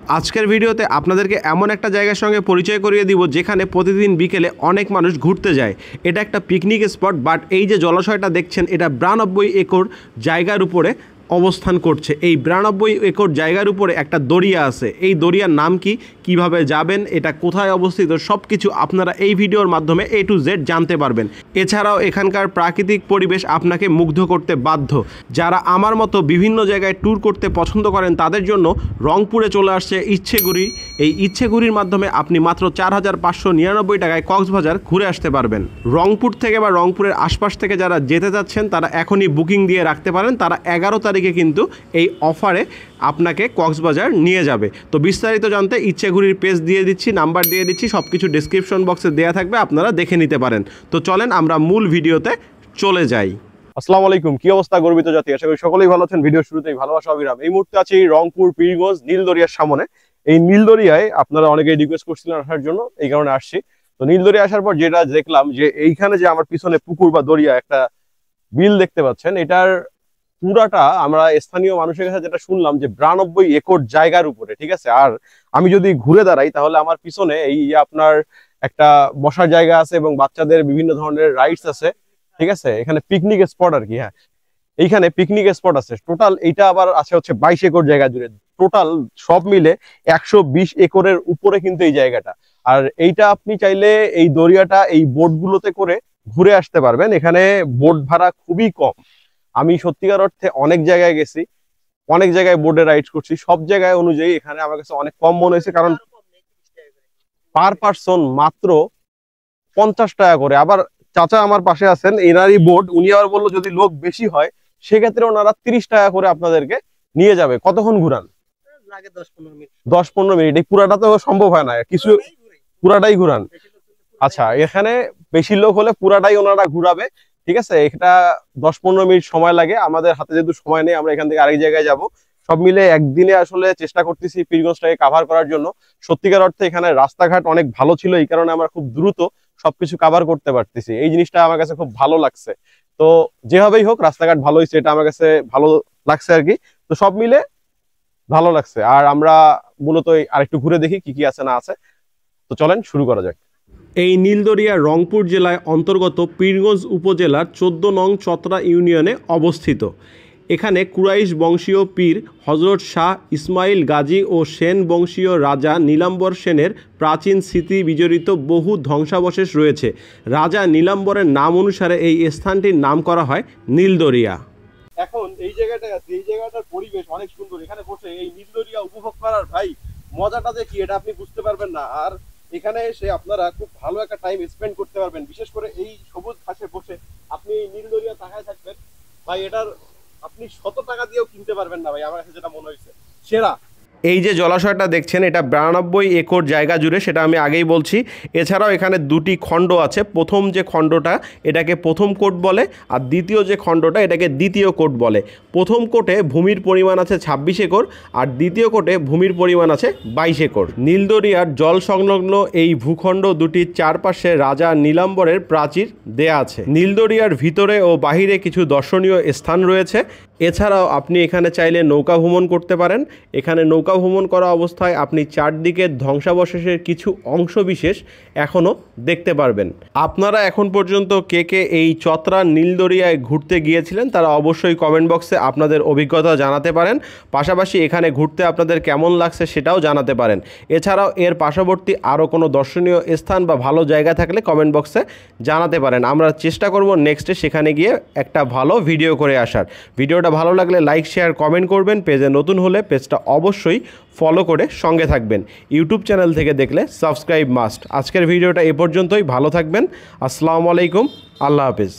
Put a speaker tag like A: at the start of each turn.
A: আজকের ভিডিওতে আপনাদেরকে এমন একটা জায়গার সঙ্গে পরিচয় করিয়ে দিব যেখানে প্রতিদিন বিকেলে অনেক মানুষ ঘুরতে যায়। এটা একটা পিকনিক স্পট, বাট এই যে জলাশয়টা দেখছেন এটা 92 একর জায়গার উপরে অবস্থান করছে। এই 92 একর জায়গার উপরে একটা দরিয়া আছে। এই দরিয়ার নাম কি, কিভাবে যাবেন, এটা কোথায় অবস্থিত, সব কিছু আপনারা এই ভিডিওর মাধ্যমে A to Z জানতে পারবেন। এছাড়াও এখানকার প্রাকৃতিক পরিবেশ আপনাকে মুগ্ধ করতে বাধ্য। যারা আমার মতো বিভিন্ন জায়গায় ট্যুর করতে পছন্দ করেন তাদের জন্য রংপুরে চলে আসছে ইচ্ছেঘুরি। এই ইচ্ছেঘুরির মাধ্যমে আপনি মাত্র 4599 টাকায় কক্সবাজার ঘুরে আসতে পারবেন। রংপুর থেকে বা রংপুরের আশপাশ থেকে যারা যেতে যাচ্ছেন তারা এখনই বুকিং দিয়ে রাখতে পারেন। তারা 11 তারিখে কিন্তু এই অফারে আপনাকে কক্সবাজার নিয়ে যাবে। তো বিস্তারিত জানতে ইচ্ছেঘুরির পেজ দিয়ে দিচ্ছি, নাম্বার দিয়ে দিচ্ছি, সব কিছু ডেসক্রিপশন বক্সে দেওয়া থাকবে, আপনারা দেখে নিতে পারেন। তো চলেন আমরা মূল ভিডিওতে চলে যাই। আসসালামু আলাইকুম, কি অবস্থা গর্বিত জাতি? আশা করি সকলেই ভালো আছেন। ভিডিও শুরুতেই ভালোবাসা অবিরাম। এই মুহূর্তে আছি রংপুর পীরগঞ্জ নীলদরিয়ার সামনে। এই নীলদরিয়ায় আপনারা অনেকেই রিকোয়েস্ট করছিলেন আসার জন্য, এই কারণে আসছি। তো নীলদরিয়া আসার পর যেটা দেখলাম যে এইখানে যে আমার পিছনে পুকুর বা দরিয়া একটা বিল দেখতে পাচ্ছেন, এটার পুরাটা আমরা স্থানীয় মানুষের কাছে যেটা শুনলাম যে 92 একর জায়গার উপরে, ঠিক আছে। আর আমি যদি ঘুরে দাঁড়াই তাহলে আমার পিছনে এই আপনার একটা বসার জায়গা আছে এবং বাচ্চাদের বিভিন্ন ধরনের রাইডস আছে, ঠিক আছে। এখানে পিকনিক স্পট আর কি, হ্যাঁ এইখানে পিকনিক স্পট আছে। টোটাল এইটা আবার আছে হচ্ছে 22 একর জায়গা জুড়ে। টোটাল সব মিলে 120 একরের উপরে কিন্তু এই জায়গাটা। আর এইটা আপনি চাইলে এই দরিয়াটা এই বোটগুলোতে করে ঘুরে আসতে পারবেন। এখানে বোট ভাড়া খুবই কম। আমি সত্যিকার অর্থে অনেক জায়গায় গেছি, অনেক জায়গায় বোর্ডে রাইড করছি, সব জায়গায় অনুযায়ী এখানে আমার কাছে অনেক কম মনে হয়েছে। কারণ পার পার্সন মাত্র 50 টাকা করে। আবার চাচা আমার পাশে আছেন, এনারই বোর্ড, উনি আবার বললো যদি লোক বেশি হয় সেক্ষেত্রে ওনারা 30 টাকা করে আপনাদেরকে নিয়ে যাবে। কতক্ষণ ঘুরান? 10-15 মিনিট। এই পুরাটা তো সম্ভব হয় না, কিছু পুরাটাই ঘুরান। আচ্ছা, এখানে বেশি লোক হলে পুরাটাই ওনারা ঘুরাবে, ঠিক আছে। এটা 10-15 মিনিট সময় লাগে। আমাদের হাতে যেহেতু সময় নেই, আমরা এখান থেকে আরেক জায়গায় যাব। সব মিলে একদিনে আসলে চেষ্টা করতেছি পীরগঞ্জটাকে কাভার করার জন্য। সত্যিকার অর্থে এখানে রাস্তাঘাট অনেক ভালো ছিল, এই কারণে আমরা খুব দ্রুত সবকিছু কাভার করতে পারতেছি। এই জিনিসটা আমার কাছে খুব ভালো লাগছে। তো যেভাবেই হোক রাস্তাঘাট ভালো হয়েছে, এটা আমার কাছে ভালো লাগছে আর কি। তো সব মিলে ভালো লাগছে। আর আমরা মূলত আরেকটু ঘুরে দেখি কি কি আছে না আছে। তো চলেন শুরু করা যাক। এই নীলদরিয়া রংপুর জেলায় অন্তর্গত পীরগঞ্জ উপজেলার 14 নং চতরা ইউনিয়নে অবস্থিত। এখানে কুরাইশ বংশীয় পীর হজরত শাহ ইসমাইল গাজী ও সেন বংশীয় রাজা নীলাম্বর সেনের প্রাচীন স্মৃতি বিজড়িত বহু ধ্বংসাবশেষ রয়েছে। রাজা নীলাম্বরের নাম অনুসারে এই স্থানটির নাম করা হয় নীলদরিয়া। এখন এই জায়গাটার পরিবেশ অনেক সুন্দর। এখানে বসে এই নীলদরিয়া উপভোগ করার ভাই মজাটা যে কি এটা আপনি বুঝতে পারবেন না। আর এখানে এসে আপনারা খুব ভালো একটা টাইম স্পেন্ড করতে পারবেন। বিশেষ করে এই সবুজ ঘাসে বসে আপনি নীলদরিয়া তাকায় থাকবেন ভাই, এটার আপনি 100 টাকা দিয়েও কিনতে পারবেন না ভাই। আমার কাছে যেটা মনে হয়েছে সেরা। এই যে জলাশয়টা দেখছেন এটা 92 একর জায়গা জুড়ে, সেটা আমি আগেই বলছি। এছাড়াও এখানে দুটি খণ্ড আছে। প্রথম যে খণ্ডটা এটাকে প্রথম কোট বলে, আর দ্বিতীয় যে খণ্ডটা এটাকে দ্বিতীয় কোট বলে। প্রথম কোটে ভূমির পরিমাণ আছে 26 একর আর দ্বিতীয় কোটে ভূমির পরিমাণ আছে 22 একর। নীলদরিয়ার জল সংলগ্ন এই ভূখণ্ড দুটির চারপাশে রাজা নীলাম্বরের প্রাচীর দেয়া আছে। নীলদরিয়ার ভিতরে ও বাহিরে কিছু দর্শনীয় স্থান রয়েছে। এছাড়াও আপনি এখানে চাইলে নৌকা ভ্রমণ করতে পারেন। এখানে নৌকা ভ্রমণ করা অবস্থায় আপনি চারদিকের ধ্বংসাবশেষের কিছু অংশ বিশেষ এখনও দেখতে পারবেন। আপনারা এখন পর্যন্ত কে কে এই চতরা নীলদরিয়ায় ঘুরতে গিয়েছিলেন তারা অবশ্যই কমেন্ট বক্সে আপনাদের অভিজ্ঞতা জানাতে পারেন। পাশাপাশি এখানে ঘুরতে আপনাদের কেমন লাগছে সেটাও জানাতে পারেন। এছাড়াও এর পার্শ্ববর্তী আরও কোনো দর্শনীয় স্থান বা ভালো জায়গা থাকলে কমেন্ট বক্সে জানাতে পারেন। আমরা চেষ্টা করব নেক্সটে সেখানে গিয়ে একটা ভালো ভিডিও করে আসার। ভিডিওটা ভালো লাগলে লাইক শেয়ার কমেন্ট করবেন। পেজে নতুন হলে পেজটা অবশ্যই ফলো করে সঙ্গে থাকবেন। ইউটিউব চ্যানেল থেকে দেখলে সাবস্ক্রাইব মাস্ট। আজকের ভিডিওটা এ পর্যন্তই। ভালো থাকবেন। আসসালামু আলাইকুম, আল্লাহ হাফিজ।